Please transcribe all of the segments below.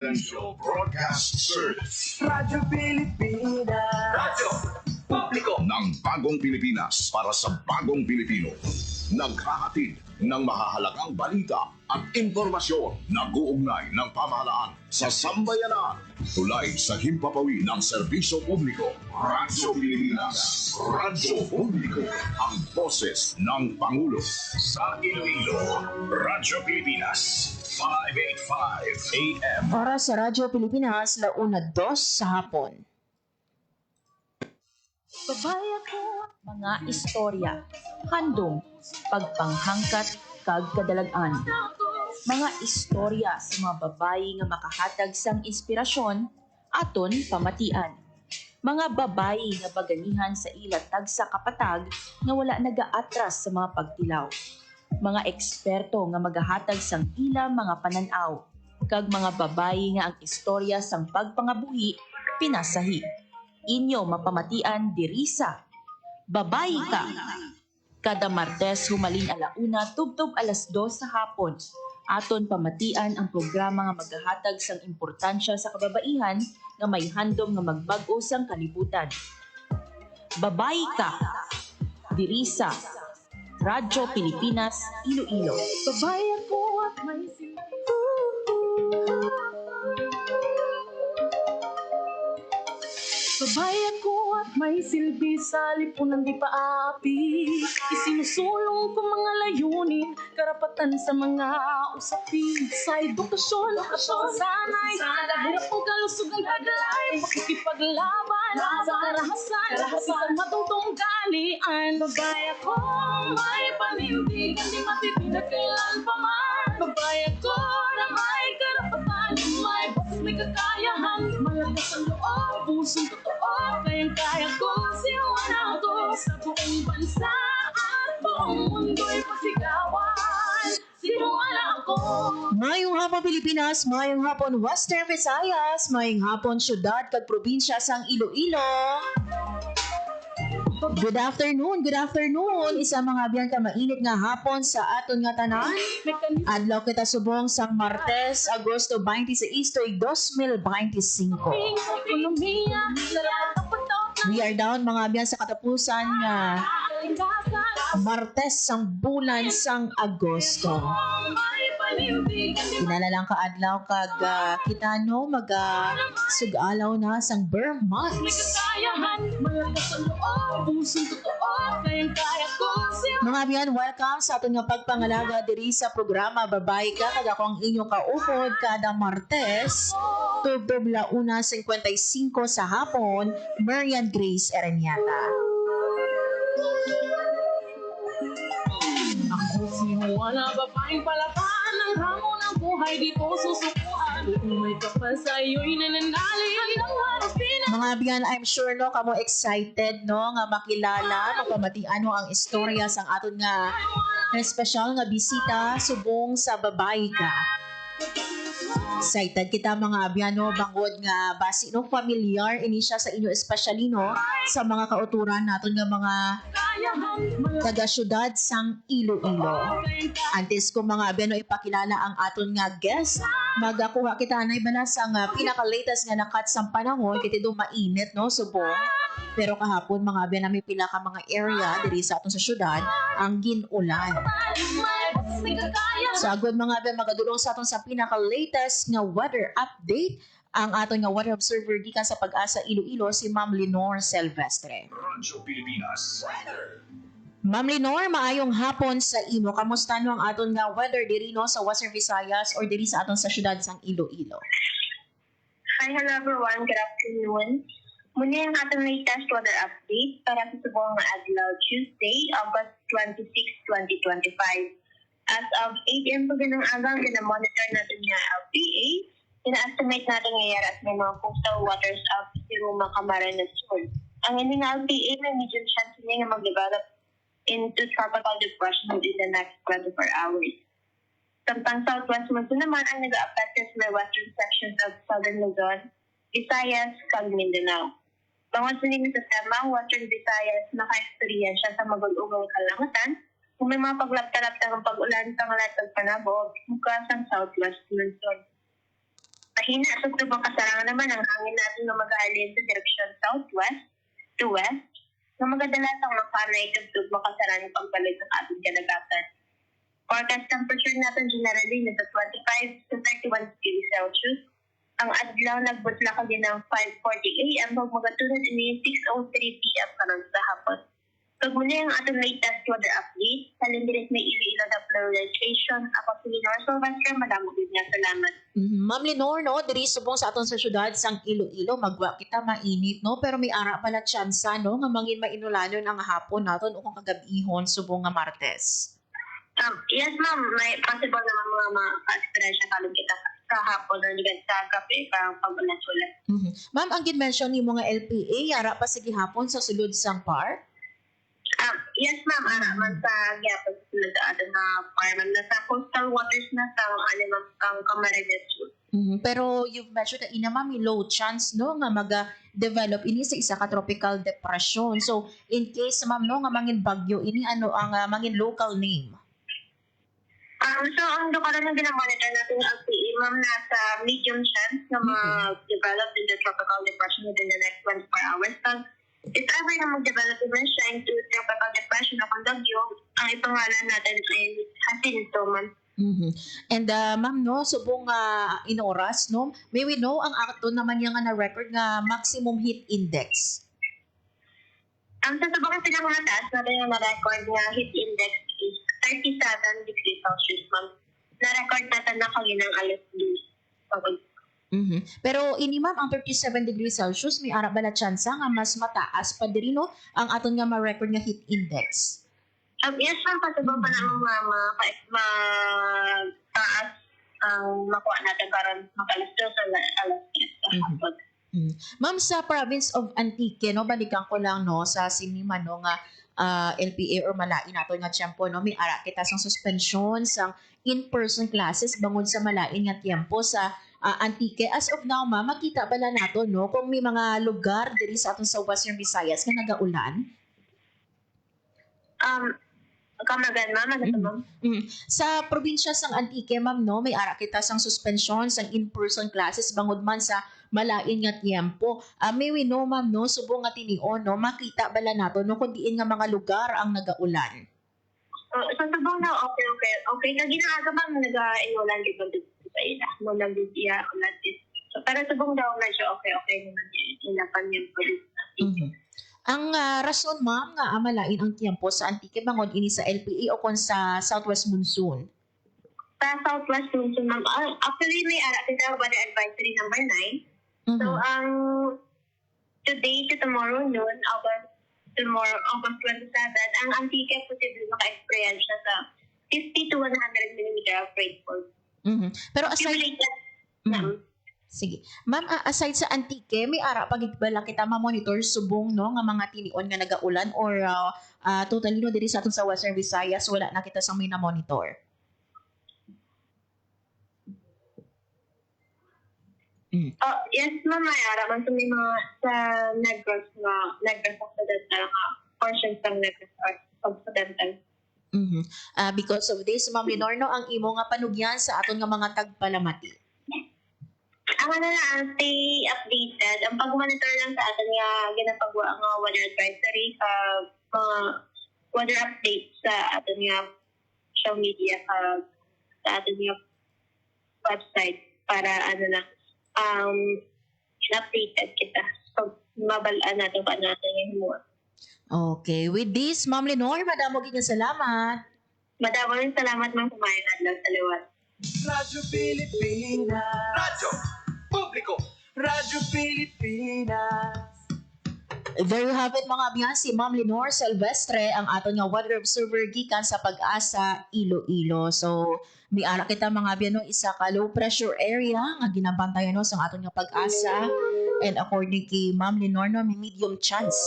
Central Broadcast Service. Radyo Pilipinas. Radyo Publiko ng Bagong Pilipinas para sa Bagong Pilipino. Naghahatid ng mahahalagang balita at impormasyon na guugnay ng pamahalaan sa sambayanan. Tulay sa himpapawid ng serbisyo publiko. Radyo Pilipinas. Radyo Publiko. Ang boses ng Pangulo. Sa Iloilo, Radyo Pilipinas. 585 AM. Oras sa Radyo Pilipinas, 1:02 sa hapon. Babaya ko mga istorya, handong, pagpanghangkat, kag kadalagan. Mga istorya sa mga babayi nga makahatag sang inspirasyon, aton pamatian. Mga babayi nga baganihan sa ilatag sa kapatag nga wala nagaatras sa mga pagtilaw. Mga eksperto nga magahatag sang ila mga pananaw, kag mga babayi nga ang istorya sang pagpangabuhi pinasahi. Inyo mapamatian diri sa Babayi Ka. Kada Martes humalin alauna tubtob 2:00 sa hapon. Aton pamatian ang programa nga magahatag sang importansya sa kababaihan nga may handom nga magbag-o sang kalibutan. Babayi Ka. Diri sa Radyo Pilipinas, Iloilo. Babayi ko at may Babayan ko at may silbi sa lipunan di paapi. Isinusulong ko mga layunin, karapatan sa mga usapin. Sa edukasyon, sanay, hirap kong kalusugan taglay. Makikipaglaban sa karahasan, isang matutong galian. Babayan ko may panindigan, di matitindad kailan pa man. Babayan ko na may karapatan, may boses, may kakayahan, malakas ang loob, pusong totoo, kayang-kaya ko, siyawan ako sa buong bansa at buong mundo'y pasigawan. Siyawan ako. Mayong hapon Pilipinas, mayong hapon Western Visayas, mayong hapon syudad kag probinsya sang Iloilo. Good afternoon. Isa mga biyan ka mainit nga hapon sa aton nga tanan. Adlaw kita subong sang Martes, Agosto 26, 2025. Ekonomiya, We are down mga biyan sa katapusan nga Martes sang bulan sang Agosto. Pinalalang ka adlaw kag kita no sugalaw na sang Burr months. Mga biyan, welcome sa aton nga pagpangalaga diri sa programa Babayi Ka. Kag ako ang inyong kaupod kada Martes, tubtob 1:55 sa hapon, Marian Grace Ereniata. Ako si Juana, babaeng palaban ng hamon ng buhay dito susukuan. Kung may kapal sa iyo'y nananali hanggang harapin. Mga biyan, I'm sure no kamo excited no nga makilala, magpamatian mo ang istorya sang aton nga special nga bisita subong sa Babayi Ka. Excited kita mga abyano bangod nga basi no familiar ini siya sa inyo especially no sa mga kauturan naton nga mga taga-syudad sang Iloilo. Antes ko mga abyano ipakilala ang aton nga guest, magakuha kita anay bala sang pinaka-latest nga nakat sang panahon kiti do mainit no subong. Pero kahapon mga abyan namin pila ka mga area diri sa aton sa syudad ang ginulan. So agad mga abyan magadulong sa aton sa pinaka-latest nga weather update ang aton nga weather observer gikan sa Pag-asa Iloilo si Ma'am Lenore Silvestre. Radyo Pilipinas. Weather. Ma'am Lenore, maayong hapon sa imo. Kamusta no ang aton nga weather diri no sa Western Visayas or diri sa aton sa syudad sang Iloilo? Hi, hello everyone. Good afternoon. Muna yung atong latest weather update para sa subong nga adlaw Tuesday, August 26, 2025. As of 8 a.m. pag ng agang, monitor natin yung LPA. Ina-estimate natin ngayon as may mga coastal waters of Siruma, Camarines Sur. Ang hindi nga LPA, may medium chance niya nga mag-develop into tropical depression within the next 24 hours. Samtang southwest monsoon naman ang nag-affect sa may western sections of southern Luzon, Visayas, kag Mindanao. Bangod sa nila sa tema, western Visayas naka-experience sa magulungang kalangatan kung may mga paglapta-lapta ng pag-ulan sa ngalatag panabog bukas ang southwest monsoon. Pahina sa tubang kasarang naman ang hangin natin na mag-aalin sa direksyon southwest to west na magadalasang makanay tugtog makasaran ng pagpalit ng ating kadagatan. Forecast temperature natin generally nasa 25 to 31 degrees Celsius. Ang adlaw nagbutla ka din ng 5:40 a.m. pag magatunod ini 6:03 p.m. karon sa hapon. Pag muli ang atong latest weather update, salindirit may Iloilo na polarization. Ako si Lenore Sylvester, madamo din niya. Salamat. Ma'am Lenore, no, diri subong sa aton sa syudad sang Iloilo, magwa kita mainit, no, pero may ara pala tsansa, no, nga mangin mainulanon ang hapon naton o kung kagabihon subong nga Martes. Yes, ma'am. May possible naman mga ka-expression kalong kita sa hapon o ligad sa gabi parang pag-ulat-ulat. Ma'am, ang gin-mention ni mga LPA, ara pa sige hapon sa sulod sang par? Yes, ma'am. Man sa gyapon sa sunod na ato na farm. Nasa coastal waters na sa ang Camarines Sur. Pero you've mentioned na ina ma'am, may low chance, no, nga maga-develop ini sa isa ka tropical depression. So, in case ma'am, no, nga mangin bagyo, ini ano ang mangin local name? So, ang lugar na ginamonitor natin ng LPE, ma'am, nasa medium chance na mag-develop in the tropical depression within the next 24 hours. If ever na mag-develop naman siya into tropical depression o kondagyo, ang ipangalan natin ay Jacinto, ma'am. And ma'am, no, subong inoras, no, may we know ang ato naman yung na-record nga maximum heat index. Ang sa sabang pinakamataas natin yung na-record nga heat index is 37 degrees Celsius, ma'am. Na-record natin na kaginang alas 2. Pero ini ma'am, ang 37 degrees Celsius, may ara ba na tsansa nga mas mataas pa diri, no, ang aton nga ma-record nga heat index? Yes, ma'am, pasabang pa naman mataas ang makuha natin karon makalas 2 sa alas 3 sa hapon. Ma'am, sa province of Antique, no, balikan ko lang, no, sa sinima, no, nga LPA or malain nato nga tiyempo, no, may ara kita sang suspension sang in-person classes bangod sa malain nga tiyempo sa Antique. As of now, ma'am, makita ba na nato, no, kung may mga lugar diri sa aton sa Western Visayas nga nagaulan? Kamagan, ma'am, ano ma'am? Sa probinsya sang Antique, ma'am, no, may ara kita sang suspension sang in-person classes bangod man sa malain nga tiyempo. May we know, ma'am, no, subong nga tinion, no, makita bala nato, no, kung diin nga mga lugar ang nagaulan. So, sabang na, okay. Kag ginaaga, ma'am, nag-enrolan dito sa ila. Mo lang din siya ulat. So, para sabong daw medyo okay naman inapan niya po. Ang rason, ma'am, nga amalain ang tiyempo sa Antique bangod ini sa LPA o kon sa Southwest Monsoon? Sa Southwest Monsoon, ma'am, actually may ara kita weather advisory number 9. So, today to tomorrow noon, August 27, ang Antique posible maka-experience siya sa 50 to 100 millimeter of rainfall. Pero aside... Accumulated, Sige. Ma'am, aside sa Antique, may ara pagigbala kita ma-monitor subong, no, nga mga tinion nga nagaulan or totally, no, diri sa aton sa Western Visayas wala na kita sang may na-monitor? Yes, ma'am, may ara. Man sa may mga sa Negros Occidental nga portions ng Negros Occidental. Because of this, Ma'am Lenore, no, ang imo nga panugyan sa aton nga mga tagpalamati. Ang ano na, stay updated. Ang pag-monitor lang sa atin nga ginapagawa ang weather advisory sa mga weather updates sa atin nga social media sa atin nga website para ano na updated kita. So, mabalaan natin pa natin yung more. Okay. With this, Ma'am Lenore, madamo gid salamat. Madamo rin salamat mga kumain adlaw sa liwat. Radyo Pilipinas. Radyo Publiko. Radyo Pilipinas. There you have it, mga abyan, si Ma'am Lenore Silvestre, ang aton nga weather observer gikan sa Pag-asa, Iloilo. So, may ara kita mga abyan, no, isa ka low pressure area nga ginabantayan, no, sa aton nga Pag-asa. And according kay Ma'am Lenore, no, may medium chance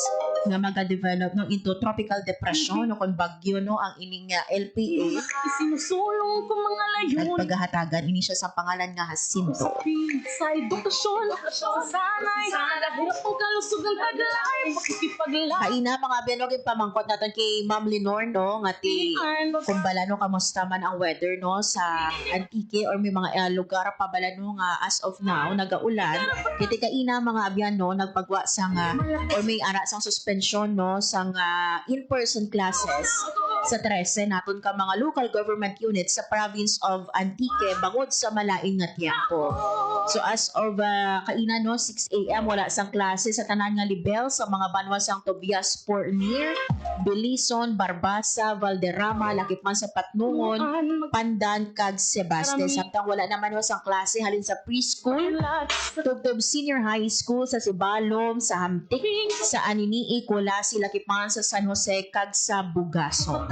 nga maga-develop no into tropical depression no kon bagyo no ang ining LPA Isinusulong ko mga at layunin. paghahatagan ini siya sa pangalan nga Jacinto. Sa edukasyon, sa sanay, hirap ang kalusog ng taglay, makikipaglaban. Kaina mga biyanog yung pamangkot natin kay Ma'am Lenore no nga ti kung bala no kamusta man ang weather no sa Antique or may mga lugar pa bala no nga as of now nagaulan kiti kaina mga abyan no nagpagwa sa nga or may ara sang suspension no sang in-person classes sa 13 naton ka mga local government units sa province of Antique bangod sa malaing nga tiempo. So as of kaina no 6 AM wala sang klase sa tanan nga libel sa mga banwa sang Tobias Pornier, Belison, Barbasa, Valderrama, Lakipman sa Patnungon, Pandan kag Sebaste. Samtang wala naman sang klase halin sa preschool, tubtob senior high school sa Sibalom, sa Hamtik, sa Aninii, Kulasi, Lakipman sa San Jose kag sa Bugason.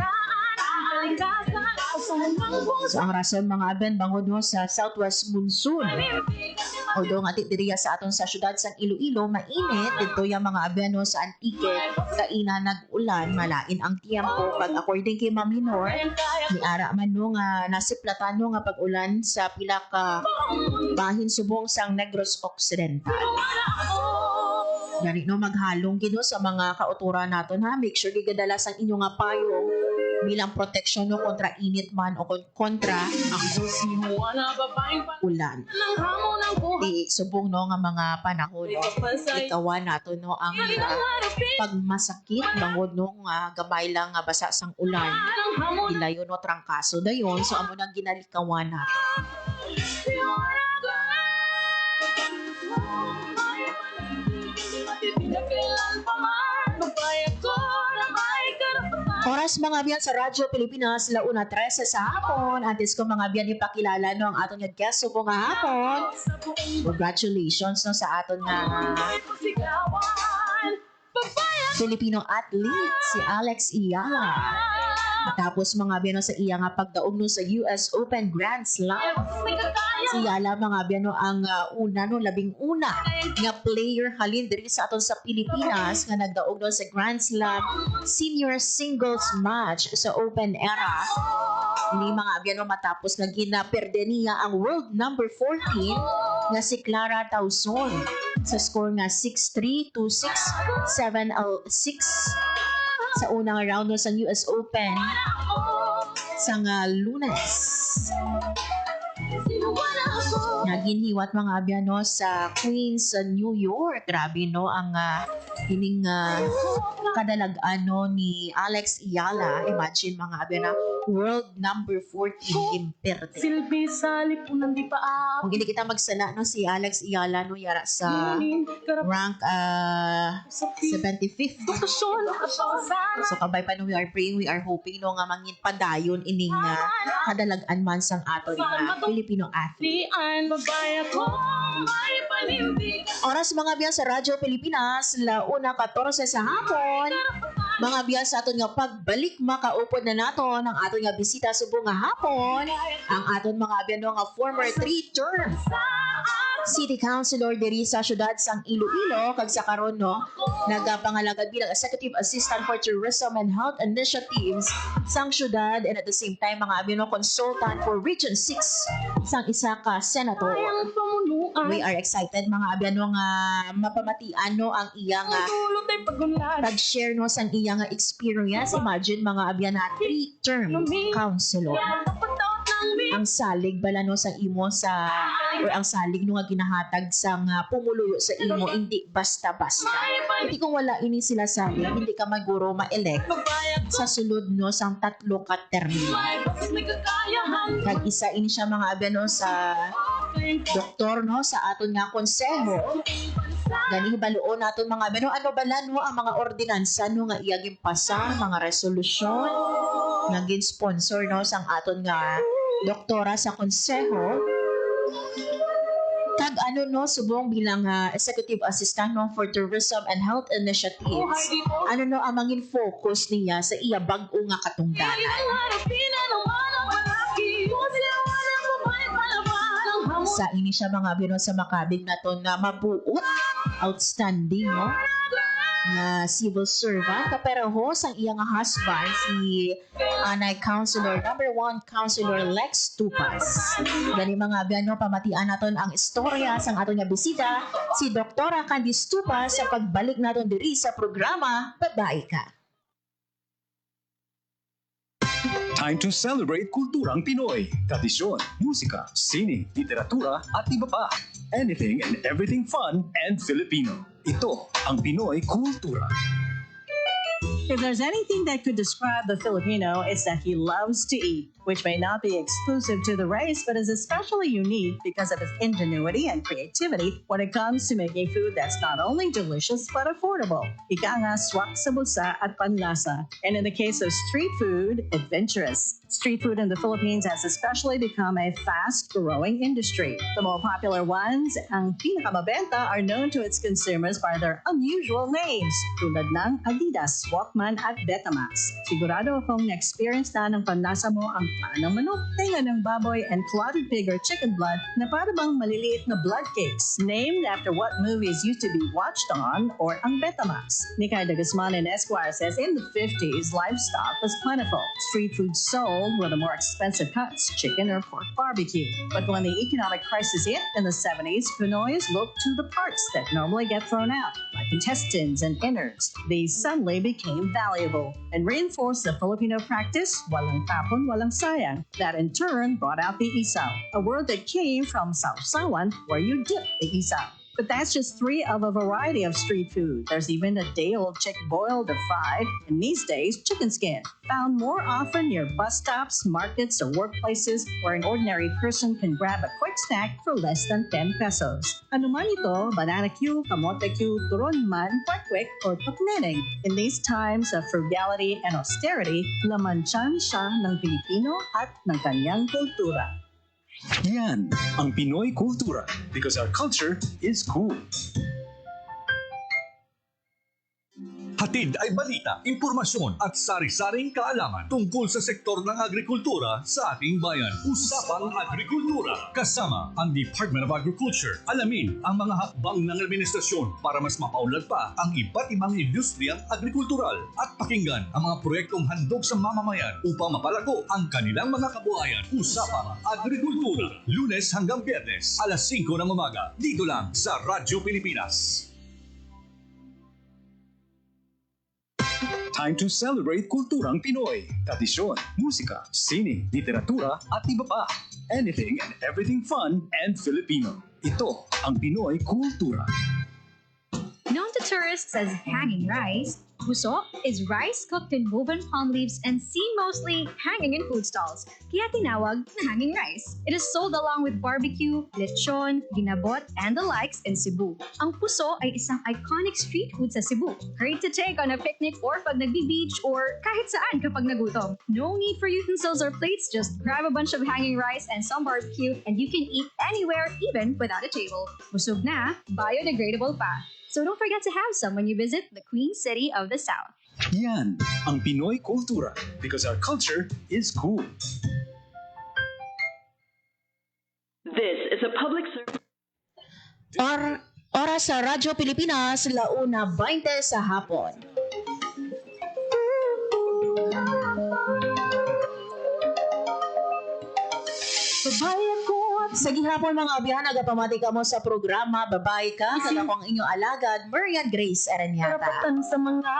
So ang rason mga aben bangod no sa southwest monsoon. Although nga diriya sa aton sa syudad sang Iloilo mainit dito yung mga aben no sa Antique kaina nag-ulan malain ang tiempo pag according kay Ma'am Lenore ni ara man no nga nasiplatan no nga pag-ulan sa pila ka bahin subong sang Negros Occidental. Gani no maghalong gino sa mga kauturan naton ha make sure gigadala sang inyo nga payong bilang proteksyon no kontra init man o kontra ulan. Di subong no nga mga panahon no ikawan nato no ang pagmasakit bangod no nga gamay lang nga basa sang ulan ilayo no trangkaso dayon so amo nang ginalikawan nato. Oras mga biyan sa Radyo Pilipinas, 1:13 sa hapon. Antes ko mga biyan ipakilala no ang aton nga guest subong nga hapon. Congratulations no sa aton nga Filipino athlete si Alex Iyala. Tapos mga biyan no sa iya nga pagdaog no sa US Open Grand Slam. Si Iyala mga biyan no ang una no labing una nga player halin diri sa aton sa Pilipinas nga nagdaog no sa Grand Slam senior singles match sa Open era. Ini mga biyan no matapos nga ginaperde niya ang world number 14 nga si Clara Tauson sa score nga 6-3, 2-6, 7-6 sa unang round no sa US Open sa Lunes. Naginhiwat mga abyan no sa Queens New York. Grabe no ang hining kadalagan no ni Alex Iyala. Imagine mga abyan na world number 14 imperte. Silbi sa lipunan di pa Kung hindi kita magsala no si Alex Iyala no yara sa rank 75th. So kabay pa no we are praying, we are hoping no nga mangin padayon ining kadalagan man sang aton nga Filipino athlete. Oras mga biyan sa Radyo Pilipinas, 1:14 sa hapon. Mga biyan sa aton nga pagbalik makaupod na naton ang aton nga bisita subong nga hapon. Ang aton mga biyan nga former 3-term City Councilor diri sa syudad sang Iloilo kag sa karon no nagapangalagad bilang Executive Assistant for Tourism and Health Initiatives sang syudad and at the same time mga abino consultant for Region 6 sang isa ka senator. We are excited mga abino nga mapamatian no ang iyang pag-share no sang iyang experience. Imagine mga abyan na 3-term councilor. Ang salig bala no sa imo sa or ang salig no nga ginahatag sang pumuluyo sa imo hindi basta-basta. Hindi kung wala ini sila salig, hindi ka maguro ma-elect sa sulod no sang 3 ka termino. Kag isa ini siya mga abyan no sa doktor no sa aton nga konseho. Gani baluon naton mga abyan no ano bala no ang mga ordinansa no nga iyaging pasa, mga resolusyon naging sponsor no sang aton nga doktora sa konseho. Kag ano no subong bilang executive assistant no for tourism and health initiatives. Ano no ang mangin focus niya sa iya bag-o nga katungdanan. Sa ini siya mga bino sa makabig na to na mabuot, outstanding no. na civil servant kapareho sang iyang husband si Anay Councilor number 1 Councilor Lex Tupas. Gani mga abyan pamatian naton ang istorya sang aton nga bisita si Doktora Candice Tupas sa pagbalik naton diri sa programa Babae Ka. Time to celebrate kulturang Pinoy, tradisyon, musika, sining, literatura at iba pa. Anything and everything fun and Filipino. Ito ang Pinoy Kultura. If there's anything that could describe the Filipino, it's that he loves to eat, which may not be exclusive to the race, but is especially unique because of his ingenuity and creativity when it comes to making food that's not only delicious but affordable. Ika nga swak sa bulsa at panlasa. And in the case of street food, adventurous. Street food in the Philippines has especially become a fast-growing industry. The more popular ones, ang pinakamabenta, are known to its consumers by their unusual names, tulad ng Adidas, Walkman at Betamax. Sigurado akong na-experience na ng panlasa mo ang paa ng manok, tenga ng baboy, and clotted pig or chicken blood na para bang maliliit na blood cakes, named after what movies used to be watched on, or ang Betamax. Nikay de Guzman and Esquire says in the 50s, livestock was plentiful. Street food sold were the more expensive cuts, chicken or pork barbecue. But when the economic crisis hit in the 70s, Pinoys looked to the parts that normally get thrown out, like intestines and innards. These suddenly became valuable and reinforced the Filipino practice, walang tapon, walang sayang. That in turn brought out the isaw, a word that came from sausawan, where you dip the isaw. But that's just 3 of a variety of street food. There's even a day-old chick boiled or fried, and these days, chicken skin, found more often near bus stops, markets, or workplaces where an ordinary person can grab a quick snack for less than 10 pesos. Ano man ito, banana cue, kamote cue, turon man, kwek-kwek, or tukneneng. In these times of frugality and austerity, laman tiyan siya ng Pilipino at ng kanyang kultura. Yan ang Pinoy Kultura because our culture is cool. Hatid ay balita, impormasyon at sari-saring kaalaman tungkol sa sektor ng agrikultura sa ating bayan. Usapang Agrikultura kasama ang Department of Agriculture. Alamin ang mga hakbang ng administrasyon para mas mapaunlad pa ang iba't ibang industriyang agrikultural at pakinggan ang mga proyektong handog sa mamamayan upang mapalago ang kanilang mga kabuhayan. Usapang Agrikultura, Lunes hanggang Biyernes, alas 5 ng umaga, dito lang sa Radyo Pilipinas. Time to celebrate kulturang Pinoy, tradisyon, musika, sining, literatura at iba pa. Anything and everything fun and Filipino. Ito ang Pinoy Kultura. Known to tourists as hanging rice, puso is rice cooked in woven palm leaves and seen mostly hanging in food stalls, kaya tinawag na hanging rice. It is sold along with barbecue, lechon, ginabot, and the likes in Cebu. Ang puso ay isang iconic street food sa Cebu. Great to take on a picnic or pag nagbi-beach or kahit saan kapag nagutom. No need for utensils or plates, just grab a bunch of hanging rice and some barbecue and you can eat anywhere, even without a table. Busog na, biodegradable pa. So don't forget to have some when you visit the Queen City of the South. Yan ang Pinoy Kultura because our culture is cool. This is a public service. Oras sa Radyo Pilipinas, 1:20 sa hapon. Babae ako at Sa gihapon mga abiyan, nagapamati ka mo sa programa Babae Ka, kada ko ang inyong alagad, Marian Grace Aranyata. karapatan sa mga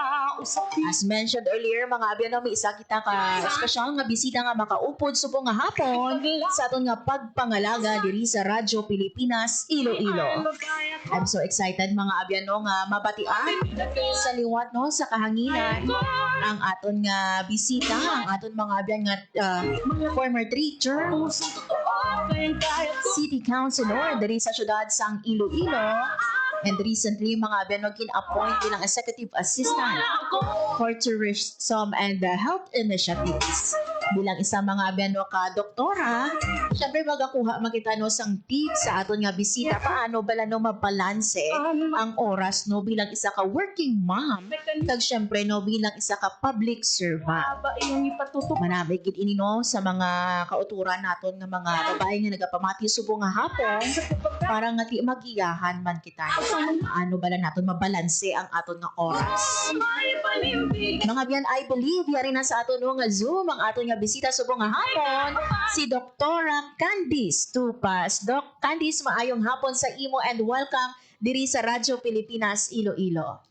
usapin. As mentioned earlier, mga abiyan, may isa kita ka espesyal nga bisita nga makaupod subong nga hapon sa aton nga pagpangalaga diri sa Radyo Pilipinas, Iloilo. I'm so excited mga abiyan no, nga mabatian sa liwat no, sa kahanginan ang aton nga bisita, ang aton mga abiyan nga former teacher, City Councilor diri sa syudad sang Iloilo, and recently mga abiyan kin-appoint bilang Executive Assistant for Tourism and Health Initiatives. Bilang isa mga abiyan ka doktora, syempre magakuha makita no sang tips sa aton nga bisita paano bala no mabalanse ang oras no bilang isa ka working mom kag syempre no bilang isa ka public servant. Manamig gid ini no sa mga kauturan naton nga mga babae nga nagapamati subong nga hapon para nga di magiyahan man kita. Ano bala naton mabalanse ang aton nga oras. Mga biyan, I believe yari na sa aton nga Zoom ang aton nga bisita subong nga hapon si Doktora Candice Tupas. Doc Candice, maayong hapon sa imo and welcome diri sa Radyo Pilipinas Iloilo.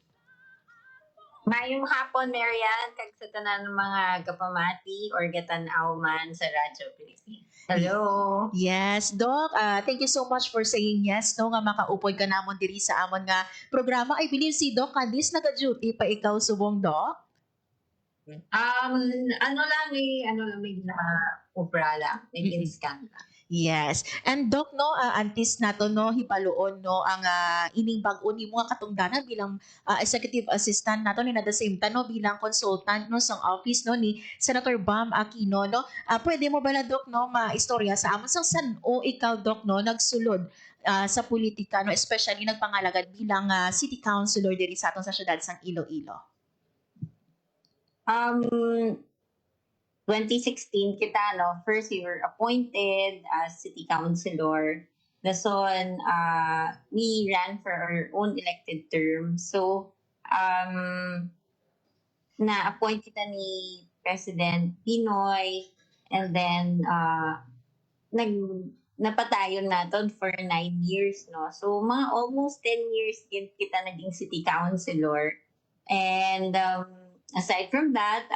Mayong hapon, Marian, kag sa tanan ng mga kapamati or gatanaw man sa Radyo Pilipinas. Hello. Yes, Doc. Thank you so much for saying yes, no, nga makaupod ka namon diri sa amon nga programa. I believe si Doc Candice naka-duty pa ikaw subong, Doc? Ano lang may obra lang, may scan lang. Yes. And Doc, no, antis nato, no, hipaluon, no, ang ining bag-o ni mga katungdanan bilang executive assistant nato ni at the same time, no, bilang consultant, no, sa office, no, ni Senator Bam Aquino, no. Pwede mo ba na, Doc, no, maistorya sa amon sang san o ikaw, Doc, no, nagsulod sa politika, no, especially nagpangalagad bilang city councilor diri sa aton sa syudad sang Iloilo? 2016 kita, no? First, we were appointed as city councilor. Dason, we ran for our own elected term. So, na-appoint kita ni President Pinoy, and then, napatayon natin for 9 years, no? So, mga almost 10 years kita naging city councilor. And, aside from that,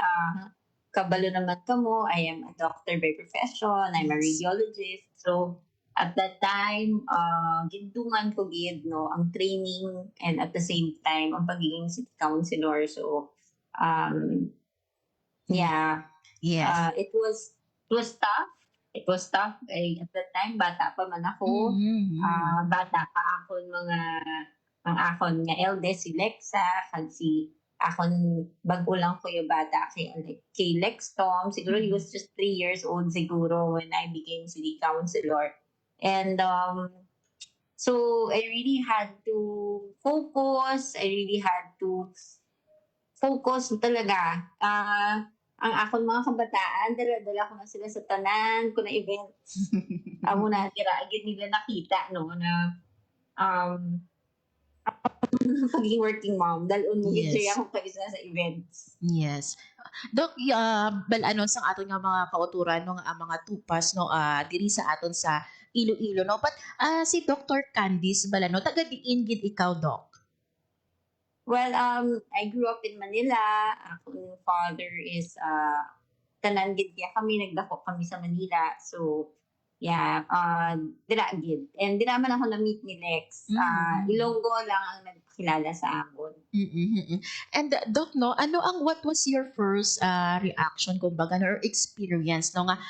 kabalo naman kamo, I am a doctor by profession, I'm a radiologist. So, at that time, gindungan ko gid, no, ang training and at the same time, ang pagiging city councilor. So, yeah. Yes. It was tough. It was tough. At that time, bata pa man ako. Bata pa ako ang akon nga eldest, si Lexa, kag si akon bago lang ko yung bata kay Lex Tom. Siguro he was just 3 years old siguro when I became city councilor. And so I really had to focus. Talaga. Ang akon mga kabataan, dala ko na sila sa tanan, ko na events. Amo na, agad nila nakita, no, na pagiging working mom, dalon mo Yes. gid ako kaisa sa events. Yes. Doc, balanon sang aton nga mga kauturan no nga mga tupas no diri sa aton sa Iloilo, no. But si Dr. Candice balano taga diin gid ikaw, Doc? Well, I grew up in Manila. Akong father is tanan gid kami, nagdako kami sa Manila. So yeah, dira gid. And dira man ako na-meet ni Lex. Ilonggo lang ang nagkilala sa amon. And Doc, no, what was your first reaction kumbaga or experience no nga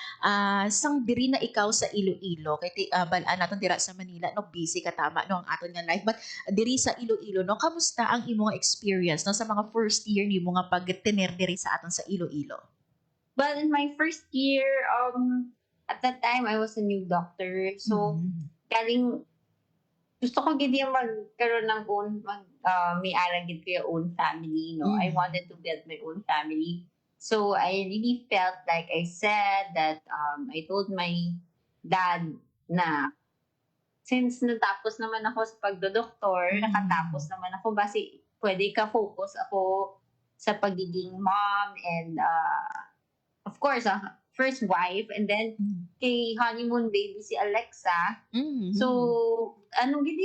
sang diri na ikaw sa Iloilo kay balaan naton dira sa Manila no, busy ka tama no ang aton nga life, but diri sa Iloilo no, kamusta ang imong experience no sa mga first year nimo nga pagtener diri sa aton sa Iloilo? Well, in my first year, at that time, I was a new doctor. So, gusto ko gid yung magkaroon ng may arang gid ko yung own family, no? I wanted to build my own family. So, I really felt like I said that I told my dad na since natapos naman ako sa pagdodoktor, nakatapos naman ako, basi pwede ka focus ako sa pagiging mom and of course, first wife, and then kay honeymoon baby si Alexa. So, gid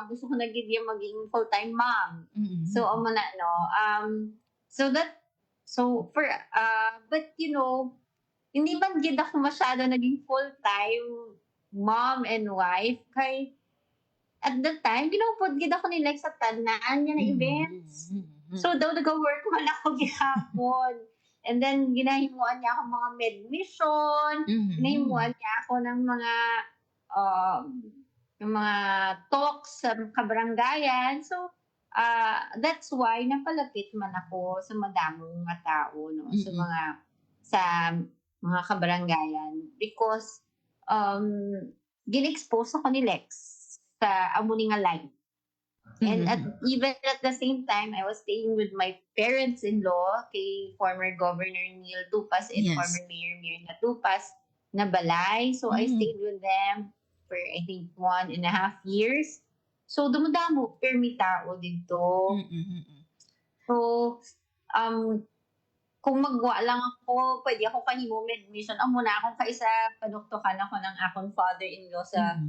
gusto ko na gid maging full-time mom. So, amo na, no. But you know, hindi man gid ako masyado naging full-time mom and wife kay at that time, ginupod gid ako ni Lex sa tanan niya na events. So, daw nag-work man ako gihapon. And then, ginahimuan niya ako mga med-mission, ginahimuan niya ako ng mga talks sa kabarangayan. So, that's why napalapit man ako sa madamong mga tao, no? Sa mga kabarangayan. Because, gin-expose ako ni Lex sa amo ni nga life. And even at the same time, I was staying with my parents-in-law, kay former Governor Neil Tupas and former Mayor Mirna Tupas na balay. So I stayed with them. for I think 1.5 years. So dumudamo permi tao dito. So kung magwa lang ako, pwede ako kanimo admission. Amo na akong kaisa padoktokan ako ng akong father-in-law sa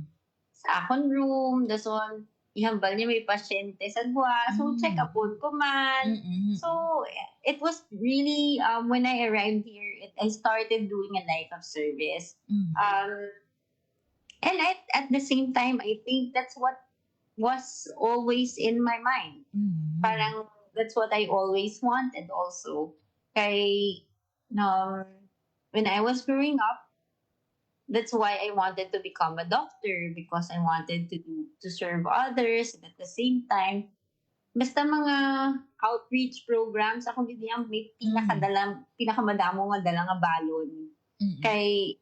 akong room. Dason ihambal niya may pasyente sa gwa. So check up ko man. So it was really when I arrived here, I started doing a life of service. And at the same time, I think that's what was always in my mind. Parang that's what I always wanted also. Kay when I was growing up, that's why I wanted to become a doctor, because I wanted to serve others, and at the same time, basta mga outreach programs ako gid ang may pinakamadamo nga dala nga balon. Kay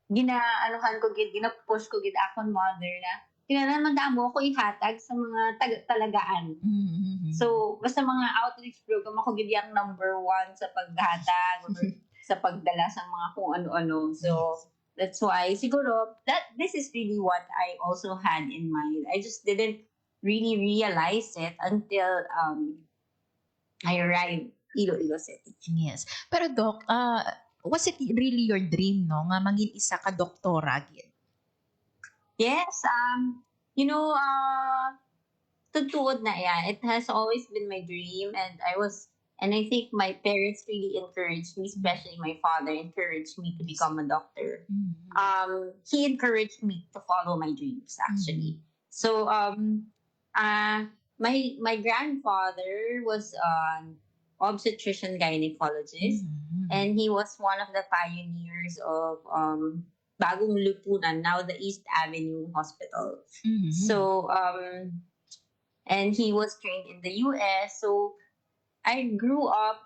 ginaanuhan ko gid, gina-push ko gid akong mother na kinahanglan madamo ko ihatag sa mga talagaan. So basta mga outreach program ako gid ang number 1 sa paghatag or sa pagdala sa mga kung ano-ano. So that's why siguro that this is really what I also had in mind. I just didn't really realize it until I arrived Iloilo City. Yes. Pero Doc, was it really your dream, no? Nga mangin isa ka doktora gid? Yes, tutuod na yan. It has always been my dream, and I think my parents really encouraged me, especially my father encouraged me to become a doctor. He encouraged me to follow my dreams, actually. So, my grandfather was an obstetrician gynecologist, and he was one of the pioneers of Bagong Lipunan, now the East Avenue Hospital. So, and he was trained in the US. So, I grew up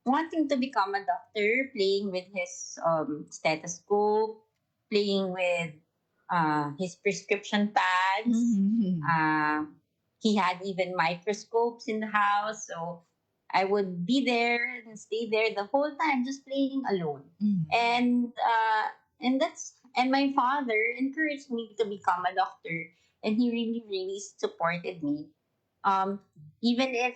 wanting to become a doctor, playing with his stethoscope, playing with his prescription pads. He had even microscopes in the house. So, I would be there and stay there the whole time, just playing alone. And my father encouraged me to become a doctor, and he really supported me. Even if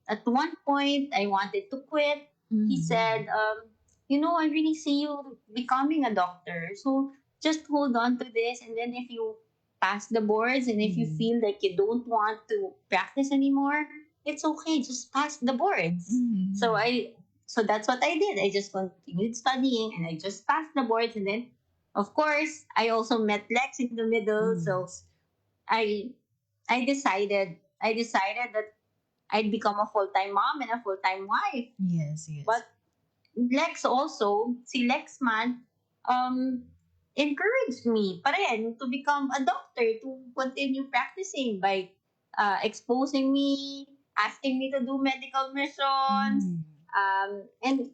at one point I wanted to quit, he said, I really see you becoming a doctor, so just hold on to this, and then if you pass the boards and if you feel like you don't want to practice anymore, it's okay, just pass the boards. So that's what I did. I just continued studying, and I just passed the boards, and then of course I also met Lex in the middle. So I decided that I'd become a full-time mom and a full-time wife. Yes. But Lex also, si Lex man, encouraged me pa rin to become a doctor, to continue practicing by exposing me, asking me to do medical missions. And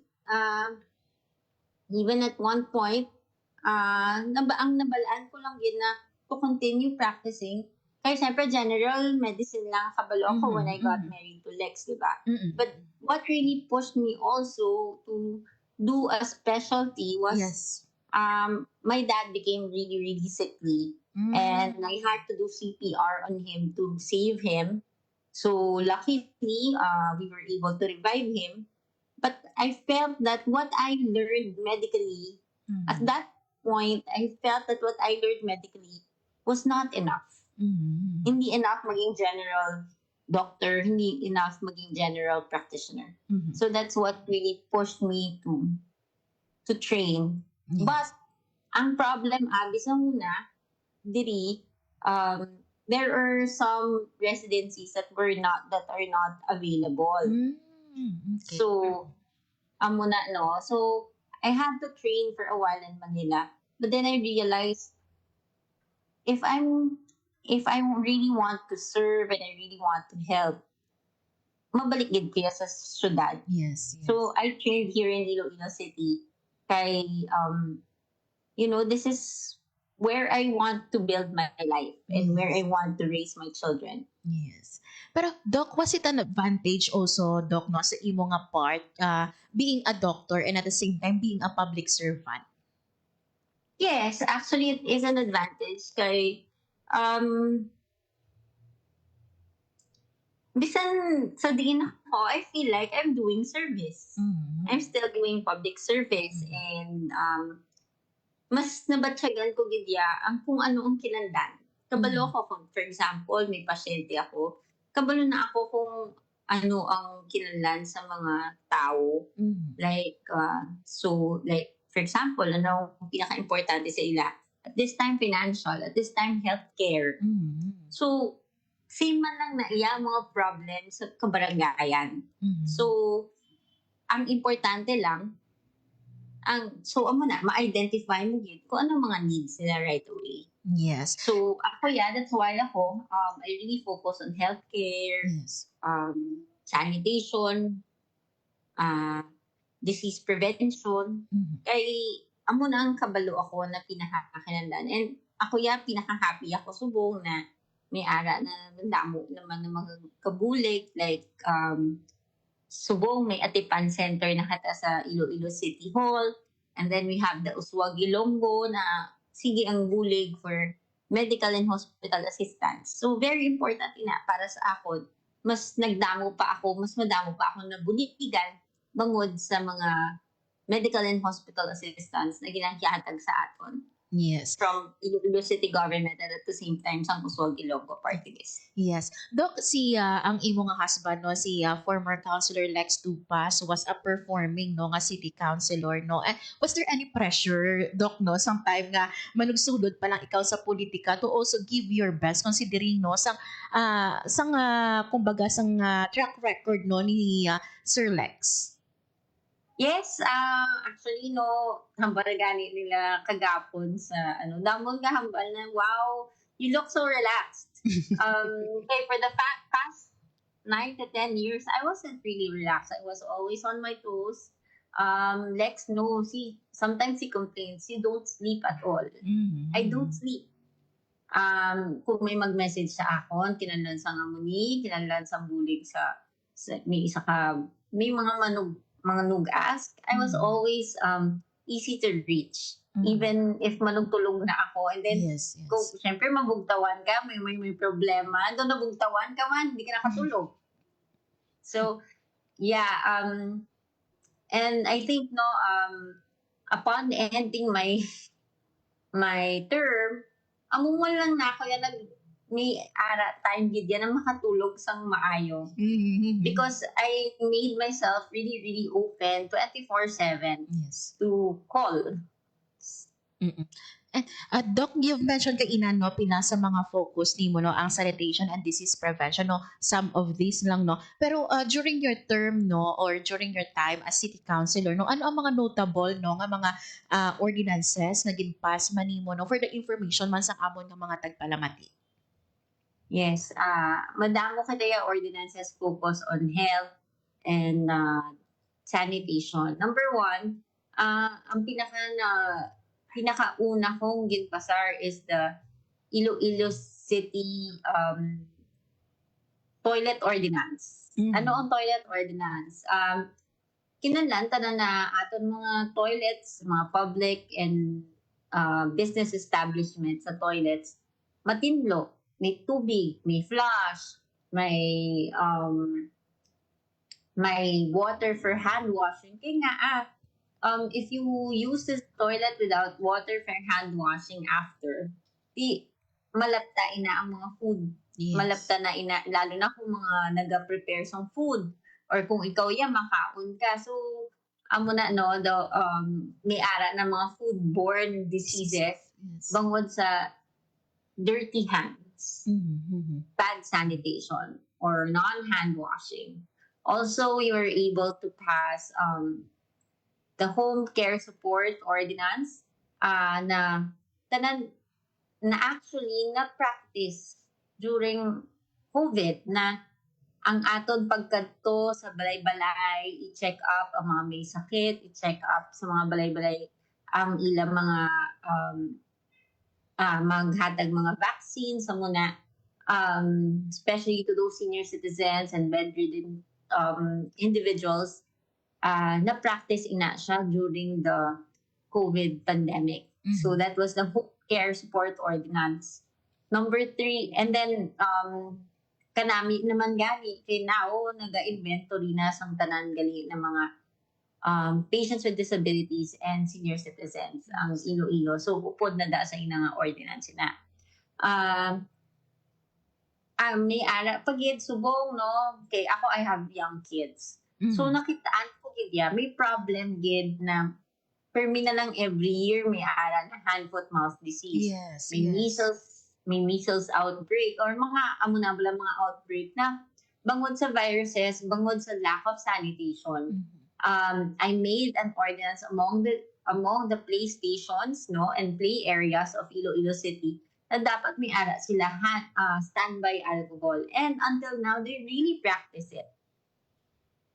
even at one point, ang nabalaan ko lang yun na to continue practicing. Kaya siyempre, general medicine lang kabalo ako when I got married to Lex, di ba? But what really pushed me also to do a specialty was my dad became really sickly. And I had to do CPR on him to save him. So luckily, we were able to revive him. But I felt that what I learned medically, at that point, I felt that what I learned medically was not enough. Hindi enough maging general doctor, hindi enough maging general practitioner. So that's what really pushed me to train. But ang problem abi sa una, diri, there are some residencies that are not available. Okay. So amo na no. So I had to train for a while in Manila. But then I realized if I really want to serve and I really want to help, mabalik gid kaya sa syudad. Yes. So I trained here in Iloilo City. Kay this is where I want to build my life and where I want to raise my children. Yes. Pero Doc, was it an advantage also, Doc, no, sa imo nga part, being a doctor and at the same time being a public servant? Yes, actually it is an advantage kay um bisan sa diin ako, I feel like I'm doing service. I'm still doing public service and mas nabatyagan ko gidya ang kung ano ang kinahanglan. Kabalo ko kung for example may pasyente ako, kabalo na ako kung ano ang kinahanglan sa mga tao. Like so like for example, ano ang pinaka-importante sa ila? At this time financial, at this time healthcare. So same man lang na iya mga problems sa kabaranggayan. So ang importante lang so amo na ma-identify mo yun kung ano mga needs nila right away. Yes. So ako that's why ako I really focus on healthcare, Yes. Sanitation, disease prevention. Kay amo na ang kabalo ako na pinakakinahanglan. And ako pinaka-happy ako subong na may ara na damo naman ng mga kabulig like subong may Atipan Center na kata sa Iloilo City Hall. And then we have the Uswag Ilonggo na sige ang bulig for medical and hospital assistance. So very important ina para sa akon. Mas madamo pa ako na buligan bangod sa mga medical and hospital assistance na ginahihatag sa aton. Yes. From Iloilo City Government and at the same time sa Uswag Ilonggo Party List. Yes. Doc, ang imo nga husband, no, si former Councilor Lex Tupas was a performing, no, nga city councilor, no. And was there any pressure, Doc, no, sometime nga manugsudod pa lang ikaw sa politika to also give your best considering, no, kumbaga track record, no, ni Sir Lex? Yes, actually no, hambaragani nila kagapon sa damon nga hambal na wow, you look so relaxed. Okay, for the past 9 to 10 years, I wasn't really relaxed. I was always on my toes. Lex knows, sometimes he complains, you don't sleep at all. I don't sleep. Kung may mag-message sa akon, kinahanglan sa ngamuni, kinahanglan sa bulig sa may mga nugas, I was always easy to reach. Even if manugtulog na ako. And then, Yes. syempre mabugtawan ka, may problema. Doon nabugtawan ka man, hindi ka nakatulog. So, yeah. And I think, no, upon ending my term, amungon lang na ako may time gid na makatulog sang maayo. Because I made myself really, really open 24/7 Yes. to call. Doc, you've mentioned kanina, no, pinasa mga focus nimo, no, ang sanitation and disease prevention, no, some of these lang, no. Pero during your term, no, or during your time as city councilor, no, ano ang mga notable, no, nga mga ordinances na ginpass man nimo, no, for the information man sang amon nga mga tagpalamati? Yes, madamo kaya ordinances focus on health and sanitation. Number one, ang pinakauna kong ginpasar is the Iloilo City Toilet Ordinance. Ano ang toilet ordinance? Kinahanglan tanan na aton mga toilets, mga public and business establishments sa toilets, matinlo. May tubig, may flush, may water for hand washing. Kaya nga, if you use this toilet without water for hand washing after, malapta ina ang mga food. Yes. Malapta na ina, lalo na kung mga naga-prepare sa food. Or kung ikaw makaon ka. So, amo na, no, may ara na mga foodborne diseases bangod sa dirty hands. Bad sanitation or non-hand washing. Also, we were able to pass the home care support ordinance na actually na practice during COVID na ang aton pagkadto sa balay-balay, i-check up ang mga may sakit, i-check up sa mga balay-balay ang ilang mga maghatag mga vaccines sa muna, especially to those senior citizens and bedridden individuals, na-practice ina siya during the COVID pandemic. So that was the Home Care Support Ordinance. Number 3, and then kanami naman gani kay now naga-inventory na sang tanan gali ng mga patients with disabilities and senior citizens ang Iloilo. So upod na da sa ina nga ordinance na. May ara pagid subong no kay ako I have young kids. So nakitaan ko gid may problem gid na permi na lang every year may ara na hand foot mouth disease. Yes. May measles outbreak or mga amo na bala mga outbreak na bangod sa viruses, bangod sa lack of sanitation. I made an ordinance among the play stations no and play areas of Iloilo City na dapat may ara sila standby alcohol, and until now they really practice it.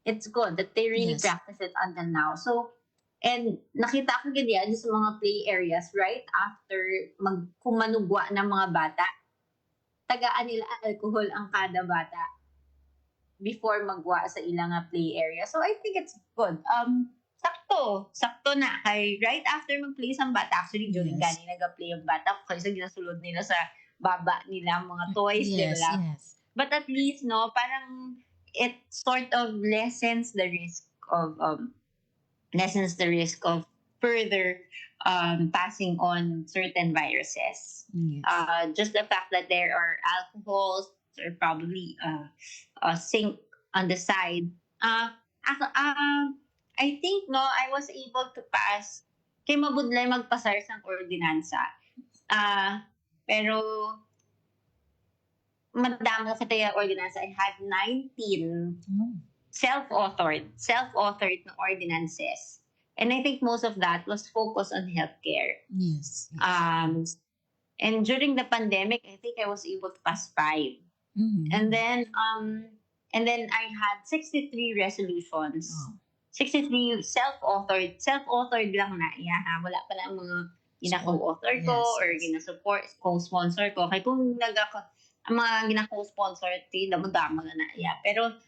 It's good that they really practice it until now. So and nakita ko ganyan sa mga play areas right after kumanugwa ng mga bata, tagaan nila alcohol ang kada bata before magwa sa ilang play area. So I think it's good. Sakto na kay right after mag-play sa bata, actually during gani nag-play yung bata kasi ginasulod nila sa baba nila mga toys, diba? But at least no, parang it sort of lessens the risk of further passing on certain viruses. Just the fact that there are alcohols or probably a sink on the side. I think no, I was able to pass kay mabudlay magpasar sang ordinansa. Pero madami sa tayo ordinansa. I had 19 self-authored na ordinances. And I think most of that was focused on healthcare. Yes. And during the pandemic, I think I was able to pass 5. And then I had 63 resolutions. 63 self-authored lang na. Wala pa lang mga gina-co-author ko or gina-support, co-sponsor ko. Kaya kung ang mga gina-co-sponsor, damo-damo na. Pero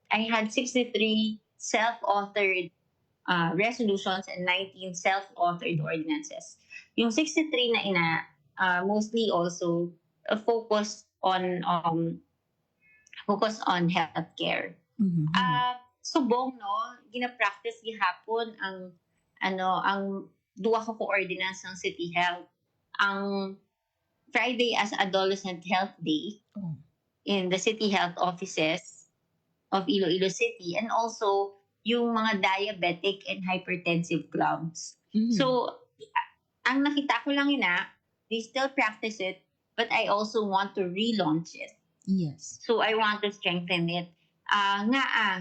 I had 63 self-authored resolutions and 19 self-authored ordinances. Yung 63 na mostly also focused on healthcare. Subong no, gina-practice gihapon ang duwa ko ordinance ng City Health. Ang Friday as Adolescent Health Day in the City Health offices of Iloilo City, and also yung mga diabetic and hypertensive clubs. So, ang nakita ko lang they still practice it, but I also want to relaunch it. Yes. So, I want to strengthen it.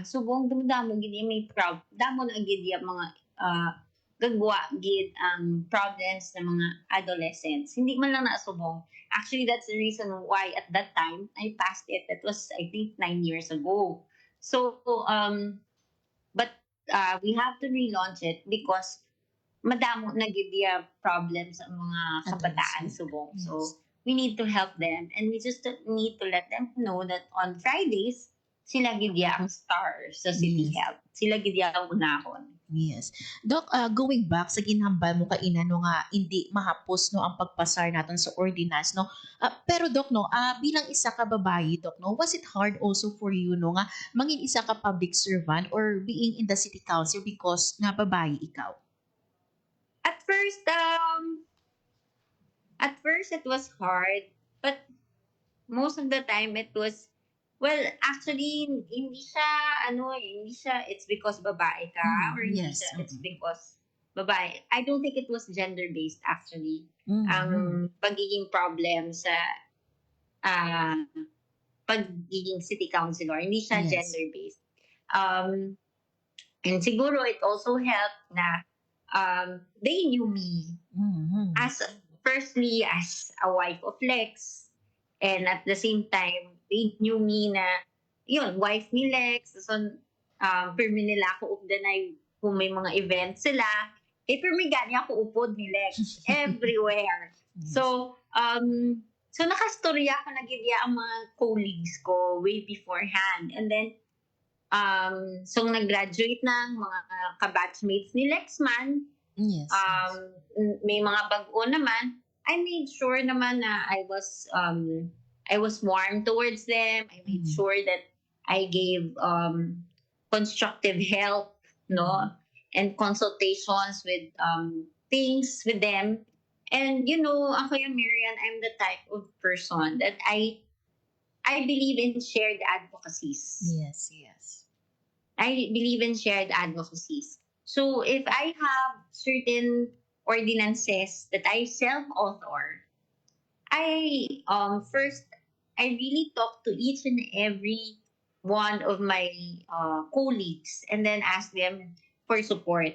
Subong damo gid may damo na gid mga gagwa gid ang problems ng mga adolescents. Hindi man lang naasubong. Actually, that's the reason why at that time I passed it. That was I think 9 years ago. So but we have to relaunch it because madamo na gid problems ang mga kabataan subong. So we need to help them, and we just need to let them know that on Fridays sila gid ang stars sa City Health. Sila gid ang unahon. Yes. Doc, going back sa ginhambal mo kaina no nga hindi mahapos no ang pagpasar naton sa ordinance no. Pero Doc no, bilang isa ka babae Doc no, was it hard also for you no nga mangin isa ka public servant or being in the city council because nga babae ikaw? At first it was hard, but most of the time it was actually, hindi siya, it's because babae ka, or hindi siya, it's because babae. I don't think it was gender-based, actually. Ang pagiging problem sa pagiging city councilor, hindi siya gender-based. And siguro, it also helped na they knew me firstly as a wife of Lex, and at the same time, they knew me na, wife ni Lex. So, permi nila ako updanay kung may mga events sila. Permi gani ako upod ni Lex everywhere. So nakastorya ako na gidya ang mga colleagues ko way beforehand. And then, so nag-graduate ng mga kabatchmates ni Lex man, Yes. May mga bag-o naman. I made sure naman na I was warm towards them. I made sure that I gave constructive help, no, and consultations with things with them. And ako yung Marian, I'm the type of person that I believe in shared advocacies. Yes, yes. I believe in shared advocacies. So if I have certain ordinances that I self-author, first I really talk to each and every one of my colleagues and then ask them for support.